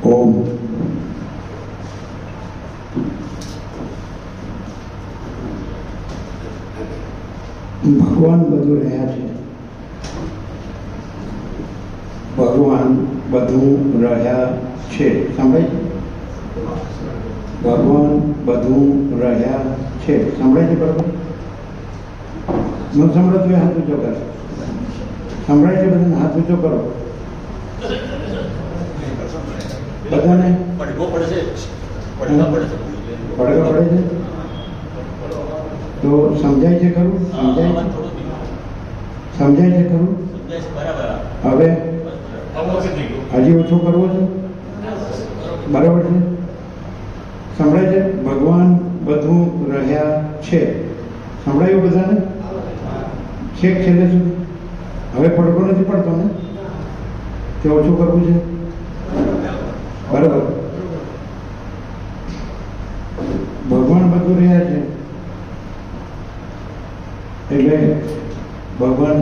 ઓમ. ભગવાન બધું રહ્યા છે. ભગવાન બધું રહ્યા છે. સાંભળે છે? ભગવાન બધું રહ્યા છે. સાંભળે છે? બરાબર. ન સંભળાતું હોય હાથ ઊંચો કરો. સંભળાય છે બધાને? હાથ ઊંચો કરો. બધાને પડઘો પડે છે. તો સમજાય છે ખરું? સમજાય છે ખરું? હવે હજી ઓછો કરવો છે? બરાબર છે? સંભળાય છે? ભગવાન બધું રહ્યા છે. સંભળાયું બધાને? છેક છેલ્લે સુધી. હવે પડઘો નથી પડતો ને? તે ઓછું કરવું છે? બરાબર. ભગવાન બધું રહ્યા છે એટલે ભગવાન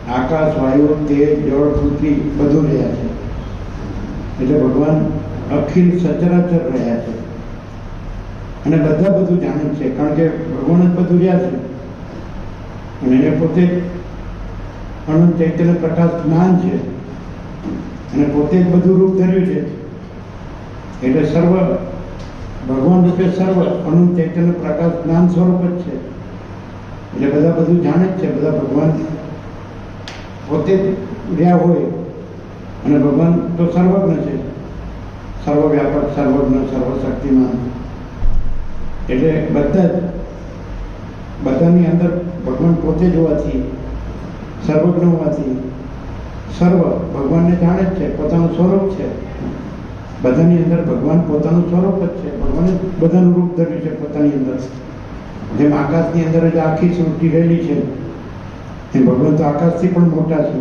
આકાશ, વાયુ, તેજ, જળ, પૃથ્વી બધું રહ્યા છે. એટલે ભગવાન અખિલ સચરાચર રહ્યા છે અને બધા બધું જાણે છે. કારણ કે ભગવાન જ બધું રહ્યા છે અને એને પોતે અનંત ચૈતન્ય પ્રકાશ જ્ઞાન છે અને પોતે જ બધું રૂપ ધર્યું છે. એટલે સર્વ ભગવાન રૂપે સર્વ અનંત ચૈતન્ય પ્રકાશ જ્ઞાન સ્વરૂપ જ છે. એટલે બધા બધું જાણે જ છે. બધા ભગવાન પોતે જ રહ્યા હોય અને ભગવાન તો સર્વજ્ઞ છે, સર્વવ્યાપક, સર્વજ્ઞ, સર્વશક્તિમાન. એટલે બધાની અંદર ભગવાન પોતે જ હોવાથી, સર્વજ્ઞ હોવાથી સર્વ ભગવાનને જાણે જ છે. પોતાનું સ્વરૂપ છે. બધાની અંદર ભગવાન પોતાનું સ્વરૂપ જ છે. ભગવાને બધાનું રૂપ ધર્યું છે પોતાની અંદર. જેમ આકાશની અંદર જ આખી સૃષ્ટિ રહેલી છે એ ભગવાન તો આકાશથી પણ મોટા છે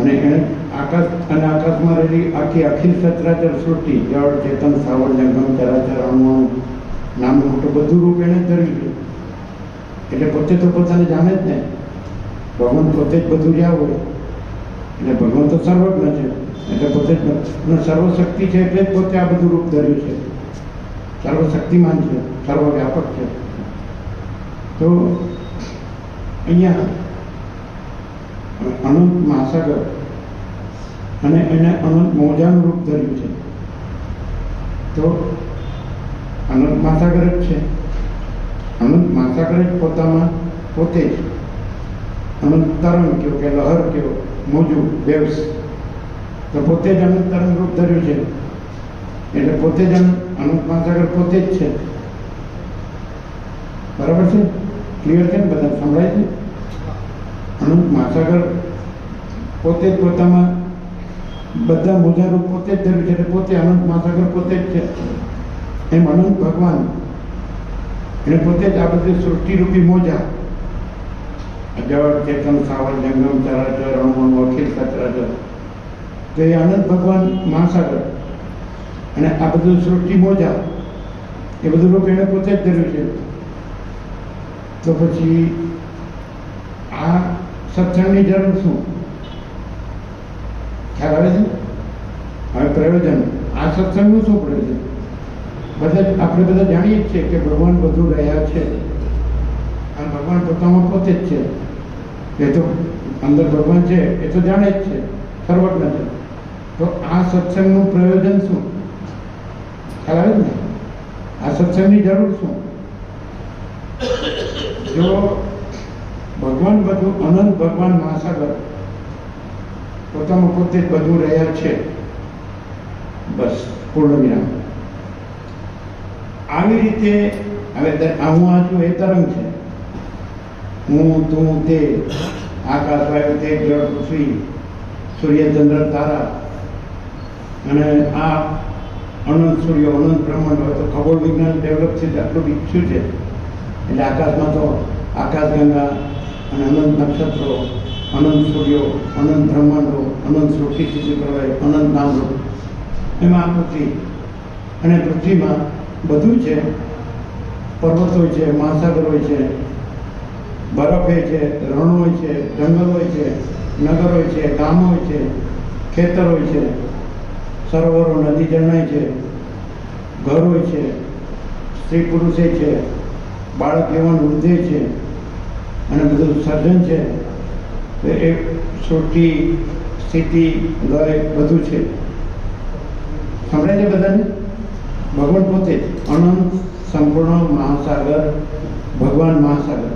અને એણે આકાશ અને આકાશમાં રહેલી આખી અખિલ સચરાચર સૃષ્ટિ, જળ, ચેતન, સ્થાવર, જંગમ, ચરાચર, અણુ, નાનું મોટું બધું રૂપ એણે ધર્યું છે. એટલે પોતે તો પોતાને જાણે જ ને. ભગવાન પોતે જ બધું રહ્યા હોય એટલે ભગવાન તો સર્વજ્ઞ છે. એટલે પોતે જ સર્વશક્તિ છે એટલે જ પોતે આ બધું રૂપ ધર્યું છે. સર્વશક્તિમાન છે, સર્વવ્યાપક છે. તો અહીંયા અનંત મહાસાગર અને એને અનંત મોજાનું રૂપ ધર્યું છે. તો અનંત મહાસાગર જ છે. અનંત મહાસાગર જ પોતામાં પોતે જ અનંત તરંગ કયો કે લહર કયો, મોજું, વેવ્સ, તો પોતે જ અનંત તરંગ રૂપ ધર્યું છે. એટલે પોતે જ અનંત મહાસાગર પોતે જ છે. બરાબર છે? ક્લિયર છે ને? બધા સંભળાય છે? અનંત મહાસાગર પોતે જ પોતામાં બધા મોજા રૂપ પોતે જ ધર્યું છે. એટલે પોતે અનંત મહાસાગર પોતે જ છે. એમ અનંત ભગવાન એને પોતે જ આ બધી સૃષ્ટિરૂપી મોજા, જળ, ચેતન, સ્થાવર, જંગમ, ચરાચર, અણુ, અખિલ સચરાચર, તો એ અનંત ભગવાન મહાસાગર અને આ બધું સૃષ્ટિ મોજા એ બધું રૂપ એને પોતે જ ધર્યું છે. તો પછી આ સત્સંગની જરૂર શું? ખ્યાલ આવે છે? હવે પ્રયોજન આ સત્સંગનું શું પ્રયોજન? આપણે બધા જાણીએ જ છીએ કે ભગવાન બધું રહ્યા છે અને ભગવાન પોતામાં પોતે જ છે. એ તો અંદર ભગવાન છે એ તો જાણે જ છે, સર્વજ્ઞ છે. તો આ સત્સંગનું પ્રયોજન શું? ખ્યાલ આવે ને? આ સત્સંગની જરૂર શું? જો ભગવાન બધું અનંત ભગવાન મહાસાગર પોતામાં પોતે જ બધું રહ્યા છે, બસ પૂર્ણ વિરામ. આવી રીતે હવે હું આ છું એ તરંગ છે. હું, તું, તે, આકાશ, વાયુ, તેજ, જળ, પૃથ્વી, સૂર્ય, ચંદ્ર, તારા અને આ અનંત સૂર્યો, અનંત બ્રહ્માંડ. હોય તો ખગોળ વિજ્ઞાન ડેવલપ છે આટલું વિકસ્યું છે. એટલે આકાશમાં તો આકાશગંગા અને અનંત નક્ષત્રો, અનંત સૂર્યો, અનંત બ્રહ્માંડો, અનંત સૃષ્ટિ સ્થિતિ પ્રલય, અનંત નામરૂપ, એમાં પૃથ્વી અને પૃથ્વીમાં બધું છે. પર્વતો છે, મહાસાગરો છે, બરફ હોય છે, રણ હોય છે, જંગલ હોય છે, નગર હોય છે, ગામ હોય છે, ખેતર હોય છે, સરોવરો, નદી ઝરણાય છે, ઘર હોય છે, સ્ત્રી પુરુષે છે, બાળક યુવાન વૃદ્ધે છે, અને બધું સર્જન છે. તો એ સૃષ્ટિ, સ્થિતિ, લય બધું છે. સંભળાય છે બધાને? ભગવાન પોતે જ અનંત સંપૂર્ણ મહાસાગર, ભગવાન મહાસાગર.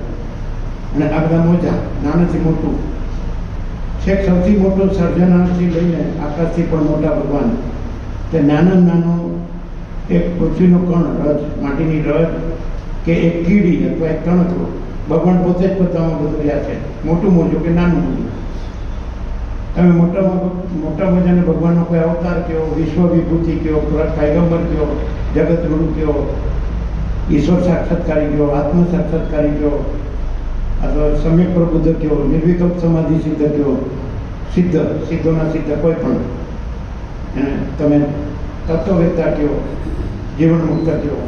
અને આ બધા મોજા, નાનાથી મોટું, છેક સૌથી મોટું સર્જનાથી લઈને આકાશથી પણ મોટા ભગવાન. તે નાનો એક પૃથ્વીનો કણ, રજ, માટીની રજ કે એક કીડી અથવા એક તણખલો, ભગવાન પોતે જ પોતામાં બધું રહ્યા છે. મોટું મોજું કે નાનું મોજું. તમે મોટા મજાને ભગવાનનો કોઈ અવતાર કયો, વિશ્વ વિભૂતિ કયો, પૈગંબર કયો, જગતગુરુ કયો, ઈશ્વર સાક્ષાત્કારી કયો, આત્મ સાક્ષાત્કારી કયો, અથવા સમ્યક પ્રબુદ્ધ કયો, નિર્વિકલ્પ સમાધિ સિદ્ધ કયો, સિદ્ધોના સિદ્ધ કોઈ પણ એને તમે તત્વવેત્તા કયો, જીવન મુક્ત કયો,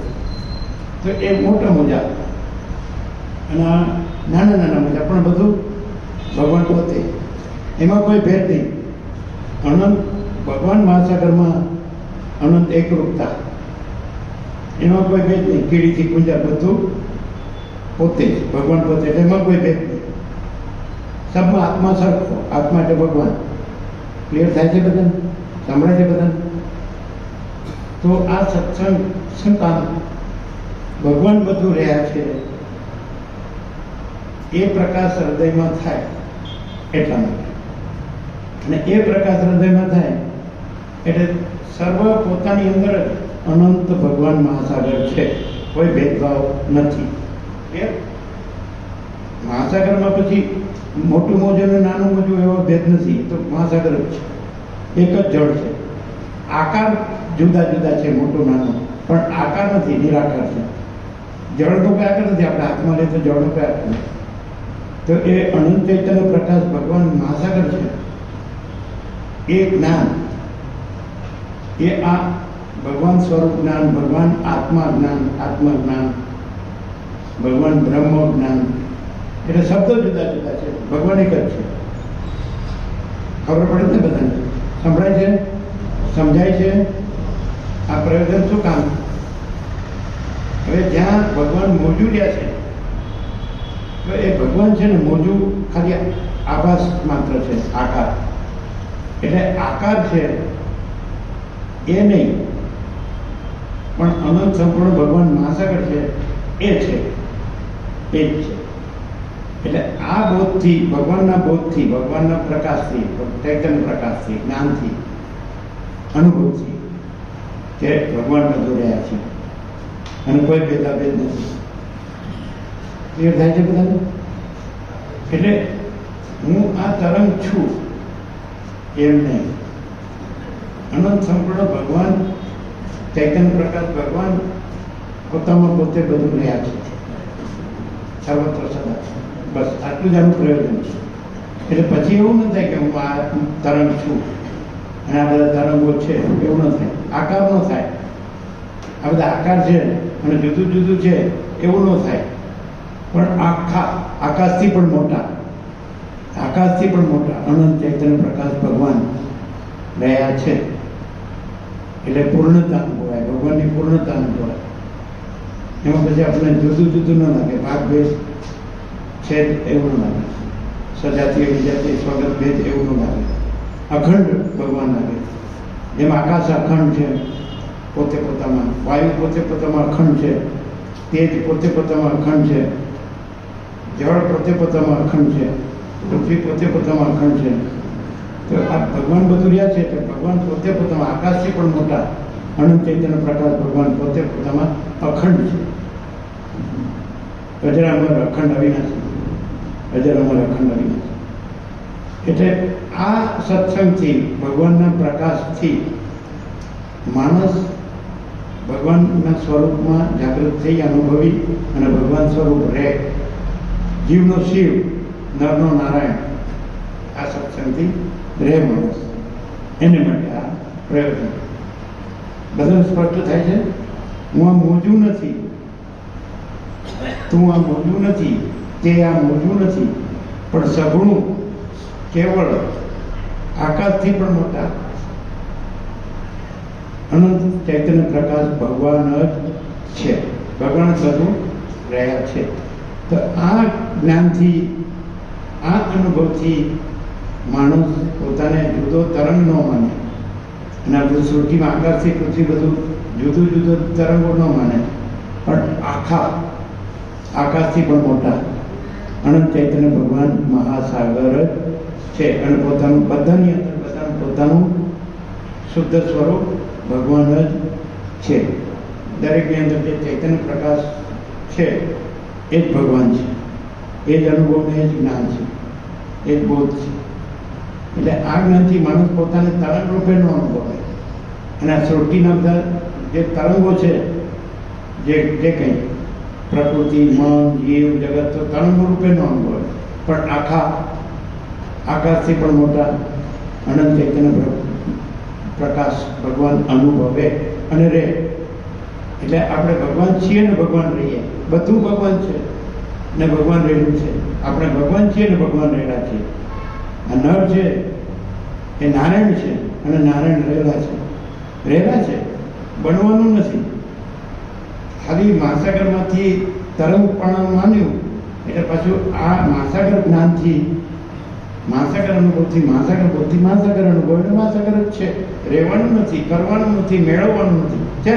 તો એ મોટા મોજા. અને આ નાના મોજા પણ બધું ભગવાન પોતે, એમાં કોઈ ભેદ નહીં. અનંત ભગવાન મહાસાગરમાં અનંત એકરૂપતા, એમાં કોઈ ભેદ નહીં. કીડીથી કુંજા બધું પોતે જ, ભગવાન પોતે, એમાં કોઈ ભેદ નહીં. સબમાં આત્મા સરખો, આત્મા એટલે ભગવાન. ક્લિયર થાય છે બધાને? સંભળાય છે બધાને? તો આ સત્સંગ શું કામ? ભગવાન બધું રહ્યા છે એ પ્રકાશ હૃદયમાં થાય એટલા માટે. અને એ પ્રકાશ હૃદયમાં થાય એટલે સર્વ પોતાની અંદર જ અનંત ભગવાન મહાસાગર છે, કોઈ ભેદભાવ નથી. મહાસાગરમાં પછી મોટું મોજું અને નાનું મોજું એવો ભેદ નથી. તો મહાસાગર જ છે, એક જ જળ છે. આકાર જુદા જુદા છે, મોટું નાનું, પણ આકાર નથી, નિરાકાર છે. જળનો કોઈ આકાર નથી. આપણે હાથમાં લઈએ તો જળનો કોઈ આકાર નથી. તો એ અનંત ચૈતન્ય પ્રકાશ ભગવાન મહાસાગર છે. એ જ્ઞાન, એ આ ભગવાન સ્વરૂપ જ્ઞાન, ભગવાન આત્મા જ્ઞાન, આત્મજ્ઞાન, ભગવાન બ્રહ્મ જ્ઞાન, એટલે શબ્દો જુદા જુદા છે, ભગવાન એક જ છે. ખબર પડે ને બધાને? સંભળાય છે? સમજાય છે? આ પ્રયોજન શું કામ? હવે જ્યાં ભગવાન મોજું રહ્યા છે, તો એ ભગવાન છે ને મોજું ખાલી આભાસ માત્ર છે, આકાર. એટલે આકાર છે એ નહીં, પણ અનંત સંપૂર્ણ ભગવાન મહાસાગર છે એ છે, એ જ છે. એટલે આ બોધથી, ભગવાનના બોધથી, ભગવાનના પ્રકાશથી, ચૈતન્ય પ્રકાશથી, જ્ઞાનથી, અનુભવથી કે ભગવાન બધું રહ્યા છે અને કોઈ ભેદાભેદ નથી. ક્લિયર થાય છે બધાને? એટલે હું આ તરંગ છું એમ નહીં. અનંત સંપૂર્ણ ભગવાન, ચૈતન્ય પ્રકાશ ભગવાન પોતામાં પોતે બધું રહ્યા છે, સર્વત્ર સદા. બસ આટલું જ આનું પ્રયોજન છે. એટલે પછી એવું ન થાય કે હું આ તરંગ છું અને આ બધા તરંગો છે, એવું ન થાય. આકાર ન થાય. આ બધા આકાર છે અને જુદું જુદું છે એવું ન થાય. પણ આખા આકાશથી પણ મોટા, આકાશથી પણ મોટા અનંત ચૈતન્ય પ્રકાશ ભગવાન રહ્યા છે. એટલે પૂર્ણતા અનુભવાય, ભગવાનની પૂર્ણતા અનુભવાય. એમાં પછી આપણે જુદું જુદું ન લાગે, ભાગભેદ છે એવું ન લાગે, સજાતીય વિજાતીય સ્વગત ભેદ એવું ન લાગે. અખંડ ભગવાન લાગે. જેમ આકાશ અખંડ છે પોતે પોતામાં, વાયુ પોતે પોતામાં અખંડ છે, તેજ પોતે પોતામાં અખંડ છે, જળ પોતે પોતામાં અખંડ છે, પૃથ્વી પોતે પોતામાં અખંડ છે. તો આ ભગવાન બધું રહ્યા છે એટલે ભગવાન પોતે પોતામાં આકાશથી પણ મોટા અનંત ચૈતન્ય પ્રકાશ ભગવાન પોતે પોતામાં અખંડ છે. અજરામર અખંડ અવિનાશી, અજરામર અખંડ અવિનાશી. એટલે આ સત્સંગથી, ભગવાનના પ્રકાશથી માણસ ભગવાનના સ્વરૂપમાં જાગૃત થઈ, અનુભવી અને ભગવાન સ્વરૂપ રહે. જીવનો શિવ, નરનો નારાયણ. આ સત્સંગથી રહે માણસ. એને માટે આ પ્રયોજન. બધાને સ્પષ્ટ થાય છે? હું આ મોજું નથી, તું આ મોજું નથી, તે આ મોટું નથી, પણ સઘળું કેવળ આકાશથી પણ મોટા અનંત ચૈતન્ય પ્રકાશ ભગવાન જ છે. ભગવાન સઘળું રહ્યા છે. તો આ જ્ઞાનથી, આ અનુભવથી માણસ પોતાને જુદો તરંગ ન માને, અને આ બધું સૃષ્ટિમાં આકાશથી પૃથ્વી બધું જુદું જુદું તરંગો ન માને, પણ આકાશથી પણ મોટા અનંત ચૈતન્ય ભગવાન મહાસાગર જ છે. અને પોતાનું બધાની અંદર બધાનું પોતાનું શુદ્ધ સ્વરૂપ ભગવાન જ છે. દરેકની અંદર જે ચૈતન્ય પ્રકાશ છે એ જ ભગવાન છે, એ જ અનુભવને એ જ જ્ઞાન છે, એ જ બોધ છે. એટલે આ જ્ઞાનથી માણસ પોતાને તરંગ રૂપે ન અનુભવે, અને આ સૃષ્ટિના બધા જે તરંગો છે, જે કંઈ પ્રકૃતિ, મન, જીવ, જગત, તો તરંગો રૂપે ન અનુભવે, પણ આકાશથી પણ મોટા અનંત ચૈતન્ય પ્રકાશ ભગવાન અનુભવે અને રહે. એટલે આપણે ભગવાન છીએ ને ભગવાન રહીએ. બધું ભગવાન છે ને ભગવાન રહેલું છે. આપણે ભગવાન છીએ ને ભગવાન રહેલા છીએ. આ નર છે એ નારાયણ છે, અને નારાયણ રહેલા છે, બનવાનું નથી. ખાલી મહાસાગરમાંથી તરંગ પણ માન્યું એટલે પાછું આ મહાસાગર જ્ઞાનથી, મહાસાગર અનુભવથી, મહાસાગર બોધથી મહાસાગર અનુભવ એટલે મહાસાગર જ છે. રહેવાનું નથી, કરવાનું નથી, મેળવવાનું નથી, છે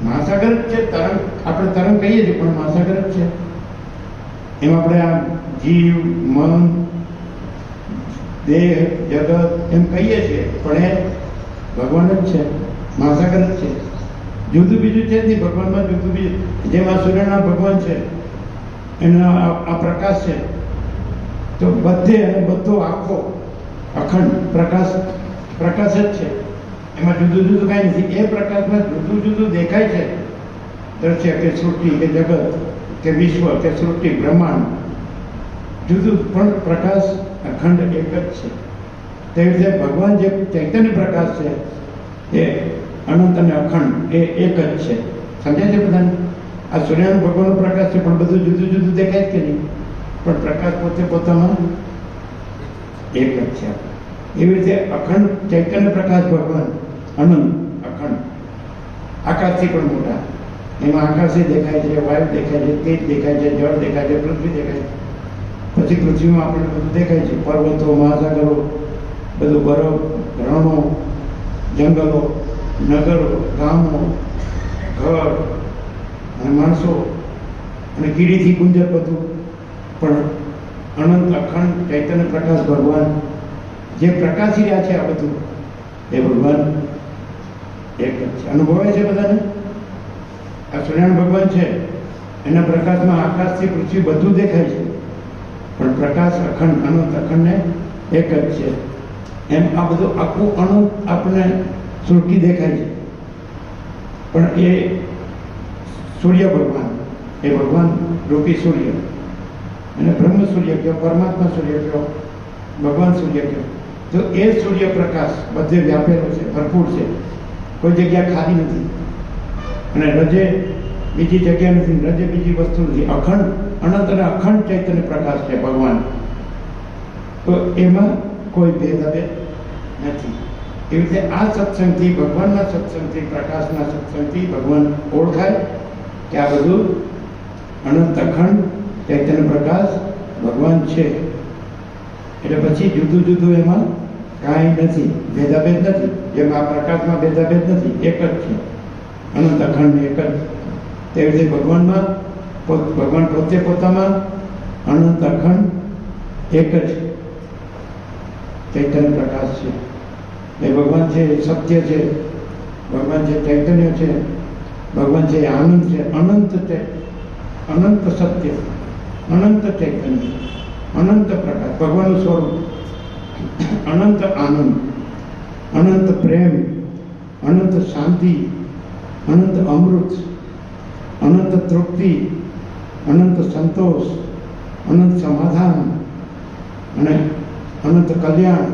મહાસાગર જ છે. તરંગ આપણે તરંગ કહીએ છીએ, પણ મહાસાગર જ છે. એમ આપણે આ જીવ, મન, દેહ, જગત એમ કહીએ છીએ, પણ એ ભગવાન જ છે, મહાસાગર જ છે. જુદું બીજું છે નહીં ભગવાનમાં. જુદું બીજું જેમ આ સૂર્યના ભગવાન છે, એનો આ પ્રકાશ છે, તો બધે અને બધો આખો અખંડ પ્રકાશ જ છે. એમાં જુદું જુદું કાંઈ નથી. એ પ્રકાશમાં જુદું જુદું દેખાય છે. દ્રશ્ય કે સૃષ્ટિ કે જગત કે વિશ્વ કે સૃષ્ટિ બ્રહ્માંડ જુદું, પણ પ્રકાશ અખંડ એક જ છે. તેવી રીતે ભગવાન જે ચૈતન્ય પ્રકાશ છે એ અનંત અને અખંડ એ એક જ છે. સમજાય છે બધાને? આ સૂર્યનો ભગવાનનો પ્રકાશ છે, પણ બધું જુદું જુદું દેખાય જ કે નહીં, પણ પ્રકાશ પોતે પોતામાં એક જ છે. એવી રીતે અખંડ ચૈતન્ય પ્રકાશ ભગવાન અનંત અખંડ આકાશથી પણ મોટા. એમાં આકાશે દેખાય છે, વાયુ દેખાય છે, તેજ દેખાય છે, જળ દેખાય છે, પૃથ્વી દેખાય છે. પછી પૃથ્વીમાં આપણને બધું દેખાય છે, પર્વતો, મહાસાગરો, બધું બરફ, રણો, જંગલો, નગરો, ગામો, ઘર અને માણસો અને કીડીથી ગુંજર બધું. પણ અનંત અખંડ ચૈતન્ય પ્રકાશ ભગવાન જે પ્રકાશી રહ્યા છે, આ બધું એ ભગવાન એક જ છે. અનુભવાય છે બધાને? આ સૂર્યનારાયણ ભગવાન છે, એના પ્રકાશમાં આકાશથી પૃથ્વી બધું દેખાય છે, પણ પ્રકાશ અખંડ અનંત અખંડને એક જ છે. એમ આ બધું આખું અનંત આપણને સૃષ્ટિ દેખાય છે, પણ એ સૂર્ય ભગવાન, એ ભગવાન રૂપી સૂર્ય, અને બ્રહ્મ સૂર્ય કહો, પરમાત્મા સૂર્ય કહો, ભગવાન સૂર્ય કહો, તો એ સૂર્ય પ્રકાશ બધે વ્યાપેલો છે, ભરપૂર છે. કોઈ જગ્યા ખાલી નથી, અને રજે બીજી જગ્યા નથી, રજે બીજી વસ્તુ નથી. અખંડ અનંત અને અખંડ ચૈતન્ય પ્રકાશ છે ભગવાન. તો એમાં કોઈ ભેદાભેદ નથી. એવી રીતે આ સત્સંગથી, ભગવાનના સત્સંગથી, પ્રકાશના સત્સંગથી ભગવાન ઓળખાય કે આ બધું અનંત અખંડ ચૈતન્ય પ્રકાશ ભગવાન છે. એટલે પછી જુદું જુદું એમાં કાંઈ નથી, ભેદાભેદ નથી. જેમ આ પ્રકાશમાં ભેદાભેદ નથી, એક જ છે, અનંત અખંડ એક જ. તેવી રીતે ભગવાનમાં ભગવાન પોતે પોતામાં અનંત અખંડ એક જ ચૈતન્ય પ્રકાશ છે. એ ભગવાન છે, સત્ય છે, ભગવાન છે, ચૈતન્ય છે, ભગવાન છે, આનંદ છે, અનંત છે, અનંત સત્ય, અનંત ચૈતન્ય, અનંત પ્રકાશ, ભગવાનનું સ્વરૂપ, અનંત આનંદ, અનંત પ્રેમ, અનંત શાંતિ, અનંત અમૃત, અનંત તૃપ્તિ, અનંત સંતોષ, અનંત સમાધાન, અને અનંત કલ્યાણ,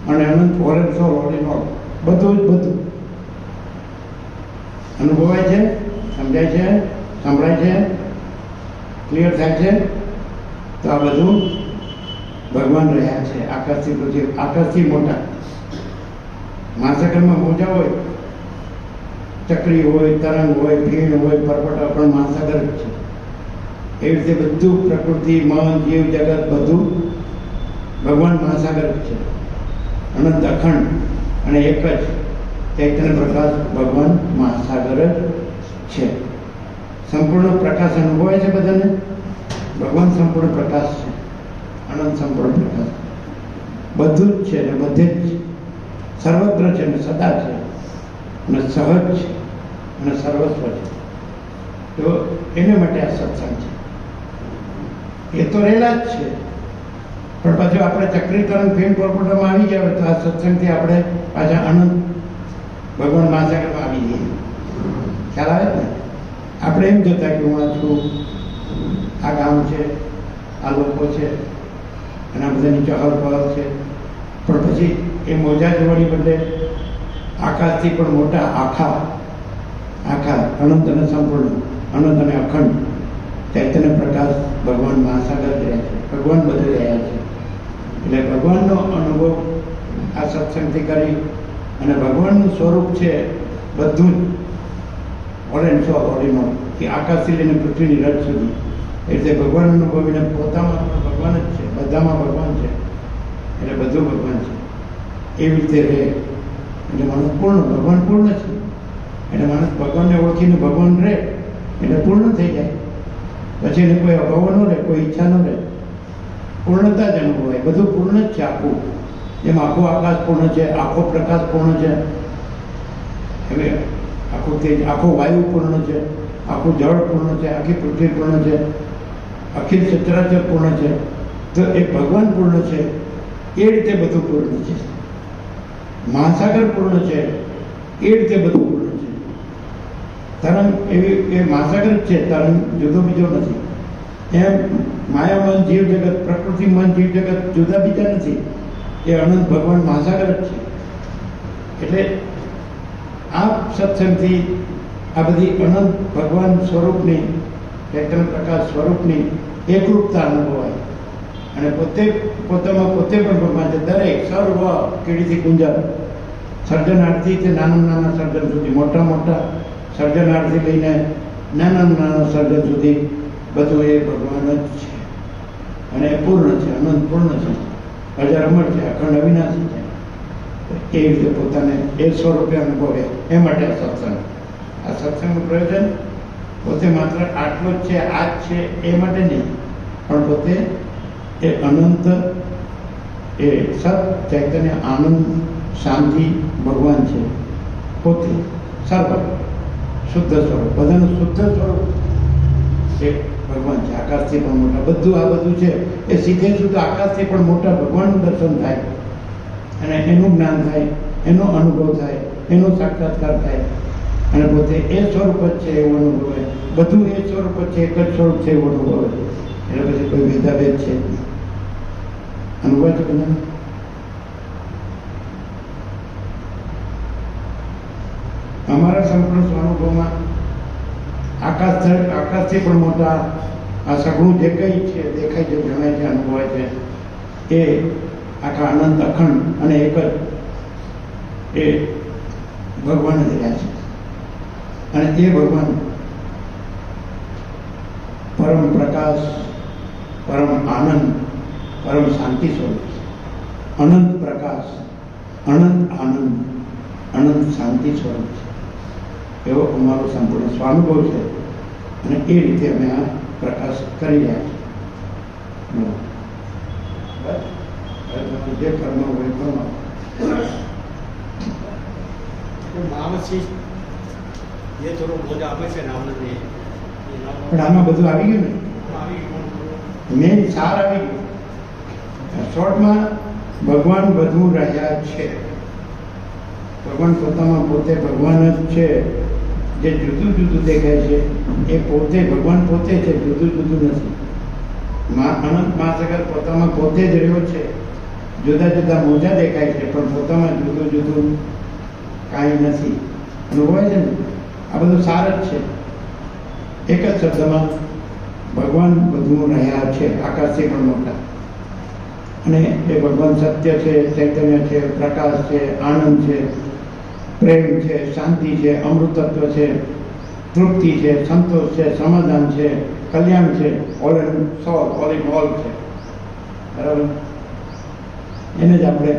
અને અનંત ઓરેન્સો ઓરિનોલ. બધું જ બધું અનુભવાય છે, સમજાય છે, સંભળાય છે. ક્લિયર થાય છે? તો આ બધું ભગવાન રહ્યા છે આકાશથી પૃથ્વી, આકાશથી મોટા. મહાસાગરમાં મોજા હોય, ચક્રી હોય, તરંગ હોય, ફીણ હોય, પરપટા, પણ મહાસાગર જ છે. એવી રીતે બધું પ્રકૃતિ, મન, જીવ જગત બધું ભગવાન મહાસાગર જ છે. અનંત અખંડ અને એક જ ચૈતન્ય પ્રકાશ ભગવાન મહાસાગર જ છે. સંપૂર્ણ પ્રકાશ અનુભવાય છે બધાને? ભગવાન સંપૂર્ણ પ્રકાશ છે, અનંત સંપૂર્ણ પ્રકાશ. બધું જ છે ને બધે જ સર્વત્ર છે ને સદા છે અને સહજ છે અને સર્વસ્વ છે. તો એને માટે આ સત્સંગ છે. એ તો રહેલા જ છે, પણ પાછું આપણે ચક્રીકરણ ફેન પરપોટામાં આવી ગયા હોય તો આ સત્સંગથી આપણે પાછા અનંત ભગવાન મહાસાગરમાં આવી જઈએ. ખ્યાલ આવે ને? આપણે એમ જોતા કે હું આ છું, આ ગામ છે, આ લોકો છે અને આ બધાની ચહલ પહલ છે, પણ પછી એ મોજા જોવાની બદલે આકાશથી પણ મોટા આખા અનંત અને સંપૂર્ણ, અનંત અને અખંડ ચૈતન્ય પ્રકાશ ભગવાન મહાસાગર રહ્યા છે. ભગવાન બધે રહ્યા છે. એટલે ભગવાનનો અનુભવ આ સત્સંગથી કરી અને ભગવાનનું સ્વરૂપ છે બધું જ ઓલ એન્ડ સોલ, ઓરિજિનલ, કે આકાશથી લઈને પૃથ્વીની રજ સુધી. એટલે ભગવાન અનુભવીને પોતામાં પણ ભગવાન જ છે, બધામાં ભગવાન છે, એટલે બધું ભગવાન છે. એવી રીતે રહે એટલે માણસ પૂર્ણ, ભગવાન પૂર્ણ છે. એટલે માણસ ભગવાનને ઓળખીને ભગવાન રહે એટલે પૂર્ણ થઈ જાય. પછી એને કોઈ અભાવો ન રહે, કોઈ ઈચ્છા ન રહે, પૂર્ણતા જ અનુભવાય. બધું પૂર્ણ જ છે આખું. જેમ આખું આકાશ પૂર્ણ છે, આખો પ્રકાશ પૂર્ણ છે, હવે આખું તેજ, આખો વાયુ પૂર્ણ છે, આખું જળ પૂર્ણ છે, આખી પૃથ્વી પૂર્ણ છે, અખિલ સચરાચર પૂર્ણ છે. તો એ ભગવાન પૂર્ણ છે, એ રીતે બધું પૂર્ણ છે. મહાસાગર પૂર્ણ છે, એ રીતે બધું પૂર્ણ છે. તરંગ એવી એ મહાસાગર જ છે, તરંગ જુદો બીજો નથી. એમ માયા મન જીવ જગત, પ્રકૃતિ મન જીવ જગત જુદા બીજા નથી. એ અનંત ભગવાન મહાસાગર જ છે. એટલે આ સત્સંગથી આ બધી અનંત ભગવાન સ્વરૂપની, ચૈતન્ય પ્રકાશ સ્વરૂપની એકરૂપતા અનુભવાય અને પોતામાં પોતે પણ ભગવાન છે. દરેક સર્વ કીડીથી કુંજર, સર્જનાર્થી નાના સર્જન સુધી, મોટા સર્જનાર્થી લઈને નાના સર્જન સુધી બધું એ ભગવાન જ છે અને એ પૂર્ણ છે, અનંત પૂર્ણ છે, અજર અમર છે, અખંડ અવિનાશી છે. એ રીતે પોતાને એ સ્વરૂપે અનુભવે. એ માટે આ સત્સંગનું પ્રયોજન પોતે માત્ર આટલો જ છે, આ જ છે એ માટે નહીં, પણ પોતે એ અનંત, એ સત ચૈતન્ય, આનંદ, શાંતિ ભગવાન છે. પોતે સર્વ શુદ્ધ સ્વરૂપ, બધાનું શુદ્ધ સ્વરૂપ એ ભગવાન છે. આકાશથી પણ મોટા બધું, આ બધું છે એ સીધે શુદ્ધ આકાશથી પણ મોટા ભગવાનનું દર્શન થાય અને એનું જ્ઞાન થાય, એનો અનુભવ થાય, એનો સાક્ષાત્કાર થાય અને પોતે એ સ્વરૂપ જ છે એવું અનુભવે. બધું એ સ્વરૂપ જ છે, એક જ સ્વરૂપ છે એવું અનુભવે. એટલે પછી કોઈ ભેદાભેદ છે અનુભવ છે બધાને. અમારા સંપૂર્ણ સ્વાનુભવમાં આકાશથી પણ મોટા આ સગળું જે કંઈ છે, દેખાય છે, જણાય છે, અનુભવાય છે, એ આખા અનંત અખંડ અને એક જ એ ભગવાન જ રહ્યા છે. અને એ ભગવાન પરમ પ્રકાશ, પરમ આનંદ, પરમ શાંતિ સ્વરૂપ છે. અનંત પ્રકાશ, અનંત આનંદ, અનંત શાંતિ સ્વરૂપ છે. એવો અમારો સંપૂર્ણ સ્વાનુભવ છે અને એ રીતે અમે આ પ્રકાશ કરી રહ્યા છીએ. જે કર્મ હોય કર્મ. જે થોડું મોજા આપે છે ને પણ આમાં બધું આવી ગયું ને, મેન સાર આવી ગયું. શોર્ટમાં ભગવાન બધું રહ્યા છે. ભગવાન પોતામાં પોતે ભગવાન જ છે. જે જુદું જુદું દેખાય છે એ પોતે ભગવાન પોતે છે, જુદું જુદું નથી. અનંત મહાસાગર પોતામાં પોતે જ રહ્યો છે. જુદા જુદા મોજા દેખાય છે પણ પોતામાં જુદું જુદું કાંઈ નથી. અનુભવાય છે ને? આ બધું સાર જ છે. એક જ શબ્દમાં ભગવાન બધું રહ્યા છે, આકાશથી પણ મોટા. અને એ ભગવાન સત્ય છે, ચૈતન્ય છે, પ્રકાશ છે, આનંદ છે, પ્રેમ છે, શાંતિ છે, અમૃતત્વ છે, તૃપ્તિ છે, સંતોષ છે, સમાધાન છે, કલ્યાણ છે, all in soul, all in all છે. બરાબર? એને જ આપણે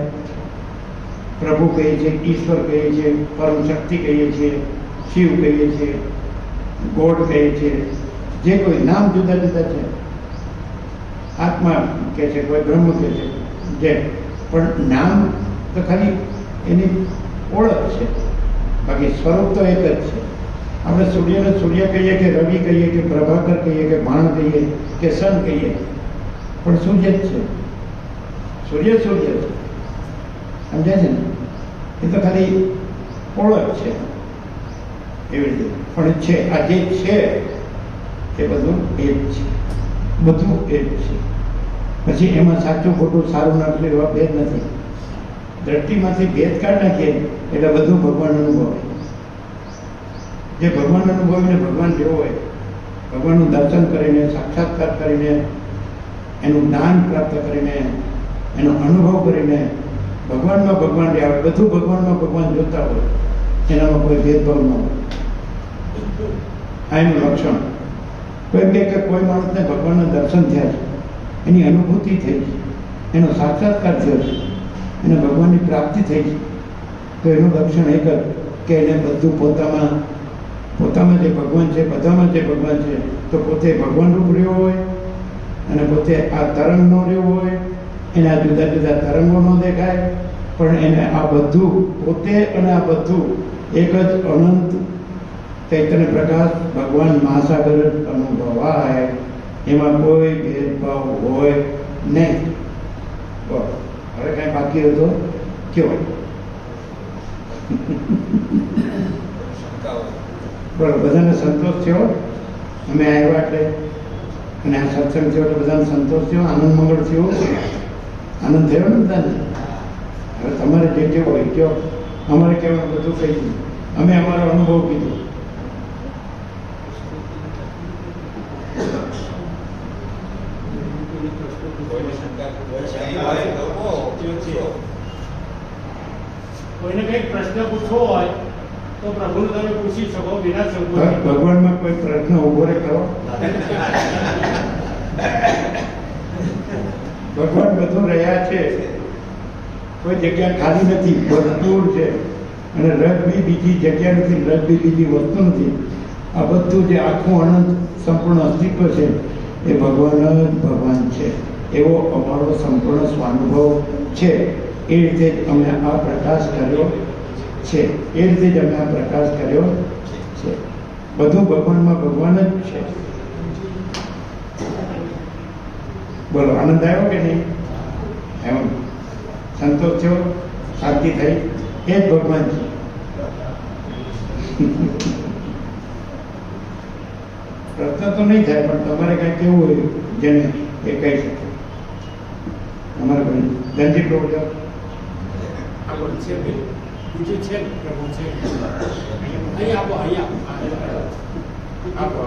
પ્રભુ કહીએ છીએ, ઈશ્વર કહીએ છીએ, પરમ શક્તિ કહીએ છીએ, શિવ કહીએ છીએ, ગોડ કહીએ છીએ. જે કોઈ નામ જુદા જુદા છે. આત્મા કહે છે, કોઈ બ્રહ્મ કહે છે, જે પણ નામ તો ખાલી એની ઓળખ છે, બાકી સ્વરૂપ તો એક જ છે. આપણે સૂર્યને સૂર્ય કહીએ કે રવિ કહીએ કે પ્રભાકર કહીએ કે ભાણ કહીએ કે સન કહીએ, પણ સૂર્ય જ છે. સૂર્ય સૂર્ય છે, સમજાય છે ને? એ તો ખાલી ઓળખ છે એવી રીતે. પણ છે આ જે છે એ બધું એ જ છે, બધું એ જ છે. પછી એમાં સાચું ખોટું સારું નકલી એવા ભેદ નથી. દ્રષ્ટિમાંથી ભેદ કાઢી નાખીએ એટલે બધું ભગવાન અનુભવે. જે ભગવાન અનુભવીને ભગવાન જેવો હોય, ભગવાનનું દર્શન કરીને, સાક્ષાત્કાર કરીને, એનું જ્ઞાન પ્રાપ્ત કરીને, એનો અનુભવ કરીને ભગવાનમાં ભગવાન રહ્યા હોય, બધું ભગવાનમાં ભગવાન જોતા હોય, એનામાં કોઈ ભેદભાવ ન હોય. આ એનું લક્ષણ. કોઈ કે કોઈ માણસને ભગવાનના દર્શન થયા છે, એની અનુભૂતિ થઈ છે, એનો સાક્ષાત્કાર થયો છે, એને ભગવાનની પ્રાપ્તિ થઈ છે, તો એનું લક્ષણ એક જ કે એને બધું પોતામાં જે ભગવાન છે, બધામાં જે ભગવાન છે, તો પોતે ભગવાન રૂપ રહ્યો હોય અને પોતે આ તરંગ નો રહ્યો હોય. એને આ જુદા જુદા તરંગો ન દેખાય, પણ એને આ બધું પોતે અને આ બધું એક જ અનંત ચૈતન્ય પ્રકાશ ભગવાન મહાસાગર જ અનુભવાય. એમાં કોઈ ભેદભાવ હોય નહીં. હવે કાંઈ બાકી હોય તો કયો? બરાબર, બધાને સંતોષ થયો? અમે આવ્યા એટલે અને આ સત્સંગ થયો એટલે બધાને સંતોષ થયો, આનંદ મંગળ થયો, આનંદ થયો ને બધાને? હવે તમારે જે કેવું હોય કયો. અમારે કહેવાનું બધું કહી દીધું, અમે અમારો અનુભવ કીધું. કોઈને કંઈક પ્રશ્ન પૂછવો હોય તો પ્રભુને તમે પૂછી શકો વિના સંકોચ. ભગવાનમાં કોઈ પ્રશ્ન ઉભો રહે કરો. ભગવાન બધું રહ્યા છે, કોઈ જગ્યા ખાલી નથી, બધું છે. અને રજ બી બીજી જગ્યા નથી, રજ બી બીજી વસ્તુ નથી. આ બધું જે આખું અનંત સંપૂર્ણ અસ્તિત્વ છે એ ભગવાન જ ભગવાન છે. એવો અમારો સંપૂર્ણ સ્વાનુભવ છે. એ રીતે જ અમે આ પ્રકાશ કર્યો છે. એ રીતે જ અમે આ પ્રકાશ કર્યો છે. બધું ભગવાનમાં ભગવાન જ છે. બોલો, આનંદ આવ્યો કે નહીં? એમ સંતોષ થયો, શાંતિ થઈ? એ જ ભગવાન છે. પ્રશ્ન તો નહીં થાય, પણ તમારે કાંઈ કેવું હોય જેને એ કહી શકે. અમારે ભાઈ ધનજી પ્રભુ આગળ છે બીજું છે પ્રભુ છે. અહીં આપો, અહીં આપો.